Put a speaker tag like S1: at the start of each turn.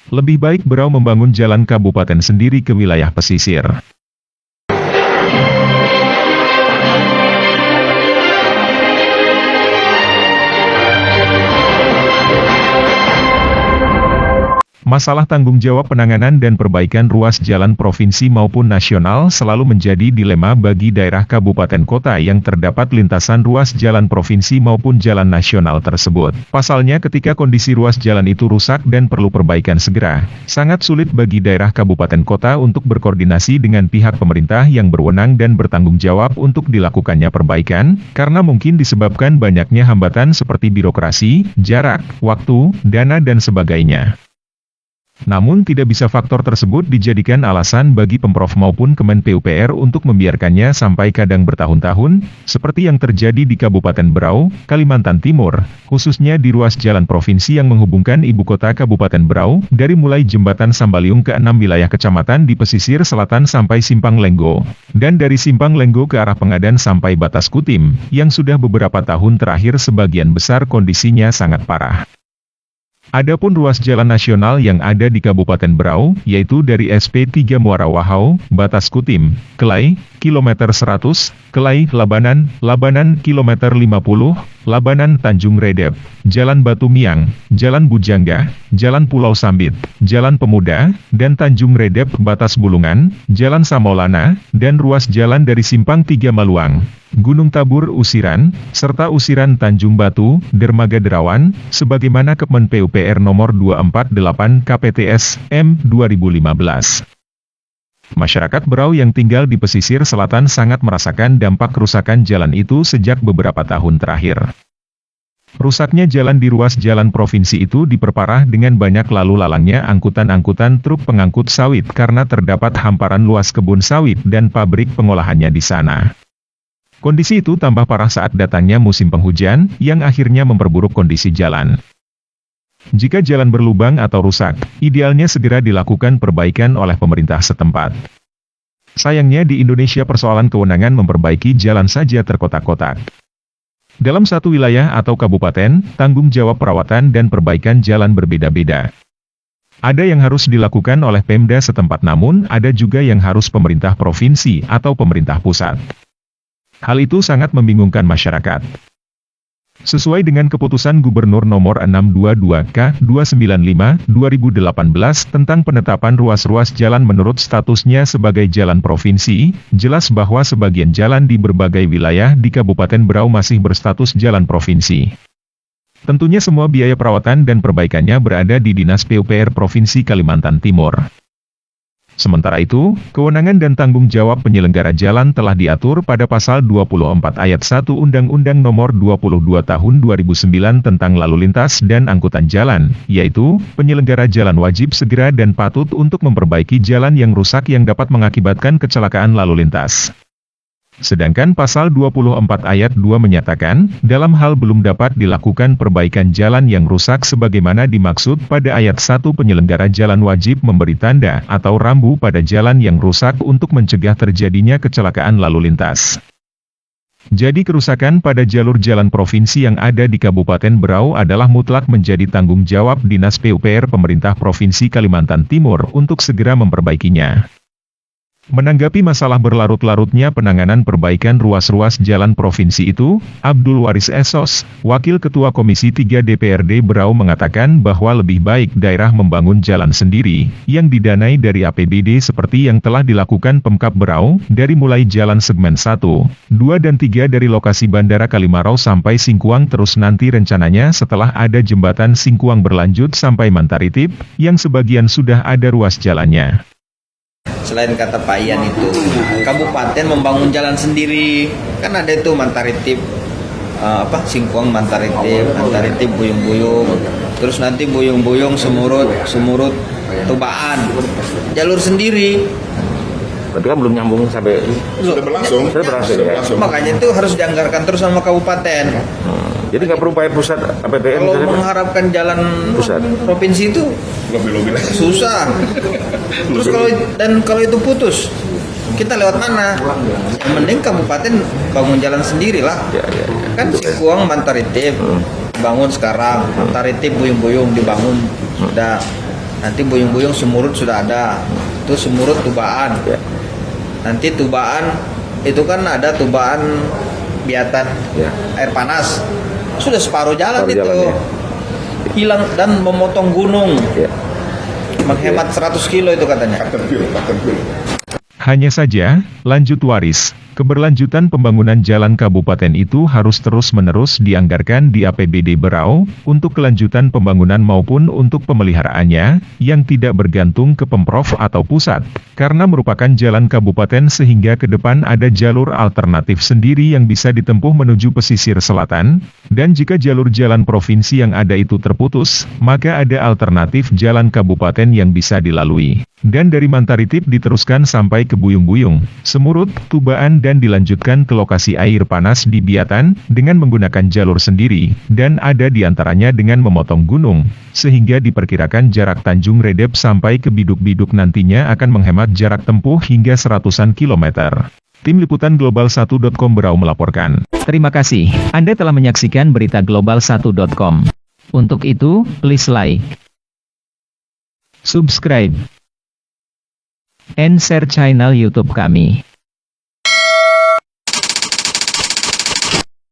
S1: Lebih baik Berau membangun jalan kabupaten sendiri ke wilayah pesisir. Masalah tanggung jawab penanganan dan perbaikan ruas jalan provinsi maupun nasional selalu menjadi dilema bagi daerah kabupaten kota yang terdapat lintasan ruas jalan provinsi maupun jalan nasional tersebut. Pasalnya ketika kondisi ruas jalan itu rusak dan perlu perbaikan segera, sangat sulit bagi daerah kabupaten kota untuk berkoordinasi dengan pihak pemerintah yang berwenang dan bertanggung jawab untuk dilakukannya perbaikan, karena mungkin disebabkan banyaknya hambatan seperti birokrasi, jarak, waktu, dana dan sebagainya. Namun tidak bisa faktor tersebut dijadikan alasan bagi Pemprov maupun Kemen PUPR untuk membiarkannya sampai kadang bertahun-tahun, seperti yang terjadi di Kabupaten Berau, Kalimantan Timur, khususnya di ruas jalan provinsi yang menghubungkan ibu kota Kabupaten Berau, dari mulai Jembatan Sambaliung ke 6 wilayah kecamatan di pesisir selatan sampai Simpang Lenggo, dan dari Simpang Lenggo ke arah Pengadan sampai Batas Kutim, yang sudah beberapa tahun terakhir sebagian besar kondisinya sangat parah. Adapun ruas jalan nasional yang ada di Kabupaten Berau, yaitu dari SP3 Muara Wahau, Batas Kutim, Kelai, kilometer 100, Kelai, Labanan, kilometer 50, Labanan Tanjung Redep, Jalan Batu Miang, Jalan Bujangga, Jalan Pulau Sambit, Jalan Pemuda, dan Tanjung Redep Batas Bulungan, Jalan Samolana, dan ruas jalan dari Simpang 3 Maluang, Gunung Tabur Usiran, serta Usiran Tanjung Batu, Dermaga Derawan, sebagaimana Kemen PUPR nomor 248 KPTS, M. 2015. Masyarakat Berau yang tinggal di pesisir selatan sangat merasakan dampak kerusakan jalan itu sejak beberapa tahun terakhir. Rusaknya jalan di ruas jalan provinsi itu diperparah dengan banyak lalu lalangnya angkutan-angkutan truk pengangkut sawit karena terdapat hamparan luas kebun sawit dan pabrik pengolahannya di sana. Kondisi itu tambah parah saat datangnya musim penghujan, yang akhirnya memperburuk kondisi jalan. Jika jalan berlubang atau rusak, idealnya segera dilakukan perbaikan oleh pemerintah setempat. Sayangnya di Indonesia persoalan kewenangan memperbaiki jalan saja terkotak-kotak. Dalam satu wilayah atau kabupaten, tanggung jawab perawatan dan perbaikan jalan berbeda-beda. Ada yang harus dilakukan oleh Pemda setempat namun ada juga yang harus pemerintah provinsi atau pemerintah pusat. Hal itu sangat membingungkan masyarakat. Sesuai dengan keputusan Gubernur Nomor 622/295/2018 tentang penetapan ruas-ruas jalan menurut statusnya sebagai jalan provinsi, jelas bahwa sebagian jalan di berbagai wilayah di Kabupaten Berau masih berstatus jalan provinsi. Tentunya semua biaya perawatan dan perbaikannya berada di Dinas PUPR Provinsi Kalimantan Timur. Sementara itu, kewenangan dan tanggung jawab penyelenggara jalan telah diatur pada Pasal 24 Ayat 1 Undang-Undang Nomor 22 Tahun 2009 tentang Lalu Lintas dan Angkutan Jalan, yaitu, penyelenggara jalan wajib segera dan patut untuk memperbaiki jalan yang rusak yang dapat mengakibatkan kecelakaan lalu lintas. Sedangkan Pasal 24 Ayat 2 menyatakan, dalam hal belum dapat dilakukan perbaikan jalan yang rusak sebagaimana dimaksud pada Ayat 1 penyelenggara jalan wajib memberi tanda atau rambu pada jalan yang rusak untuk mencegah terjadinya kecelakaan lalu lintas. Jadi kerusakan pada jalur jalan provinsi yang ada di Kabupaten Berau adalah mutlak menjadi tanggung jawab Dinas PUPR Pemerintah Provinsi Kalimantan Timur untuk segera memperbaikinya. Menanggapi masalah berlarut-larutnya penanganan perbaikan ruas-ruas jalan provinsi itu, Abdul Waris Esos, Wakil Ketua Komisi 3 DPRD Berau mengatakan bahwa lebih baik daerah membangun jalan sendiri, yang didanai dari APBD seperti yang telah dilakukan Pemkab Berau, dari mulai jalan segmen 1, 2 dan 3 dari lokasi Bandara Kalimarau sampai Singkuang terus nanti rencananya setelah ada jembatan Singkuang berlanjut sampai Mantaritip, yang sebagian sudah ada ruas jalannya.
S2: Selain kata Pak Ian itu, kabupaten membangun jalan sendiri, kan ada itu Mantaritip, Singkuang Mantaritip Buyung-Buyung, terus nanti Buyung-Buyung Semurut Tubaan, jalur sendiri.
S3: Berarti kan belum nyambung sampai
S4: sudah berlangsung ya.
S2: Makanya itu harus dianggarkan terus sama kabupaten.
S3: Jadi nggak perlu upaya pusat APBN.
S2: Kalau mengharapkan jalan pusat provinsi itu susah. Terus kalau itu putus, kita lewat mana? Yang mending kabupaten bangun jalan sendiri lah.
S3: Ya.
S2: Kan Singkuang Mantaritip bangun sekarang, Mantaritip Buyung-Buyung dibangun, udah Nanti Buyung-Buyung Semurut sudah ada. Itu Semurut Tubaan.
S3: Ya.
S2: Nanti Tubaan itu kan ada Tubaan Biatan
S3: Ya.
S2: air panas. Sudah separuh jalan
S3: Separuh
S2: itu.
S3: jalan, ya.
S2: Hilang dan memotong gunung.
S3: Ya.
S2: Menghemat 100 kilo itu katanya.
S4: Katerpil.
S1: Hanya saja, lanjut waris, keberlanjutan pembangunan jalan kabupaten itu harus terus-menerus dianggarkan di APBD Berau, untuk kelanjutan pembangunan maupun untuk pemeliharaannya, yang tidak bergantung ke Pemprov atau pusat, karena merupakan jalan kabupaten sehingga ke depan ada jalur alternatif sendiri yang bisa ditempuh menuju pesisir selatan, dan jika jalur jalan provinsi yang ada itu terputus, maka ada alternatif jalan kabupaten yang bisa dilalui. Dan dari Mantaritip diteruskan sampai ke Buyung-Buyung, Semurut, Tubaan dan dilanjutkan ke lokasi air panas di Biatan, dengan menggunakan jalur sendiri, dan ada diantaranya dengan memotong gunung, sehingga diperkirakan jarak Tanjung Redep sampai ke Biduk-Biduk nantinya akan menghemat jarak tempuh hingga 100-an kilometer. Tim Liputan Global1.com Berau melaporkan.
S5: Terima kasih, Anda telah menyaksikan berita Global1.com. Untuk itu, please like, subscribe, and share channel YouTube kami.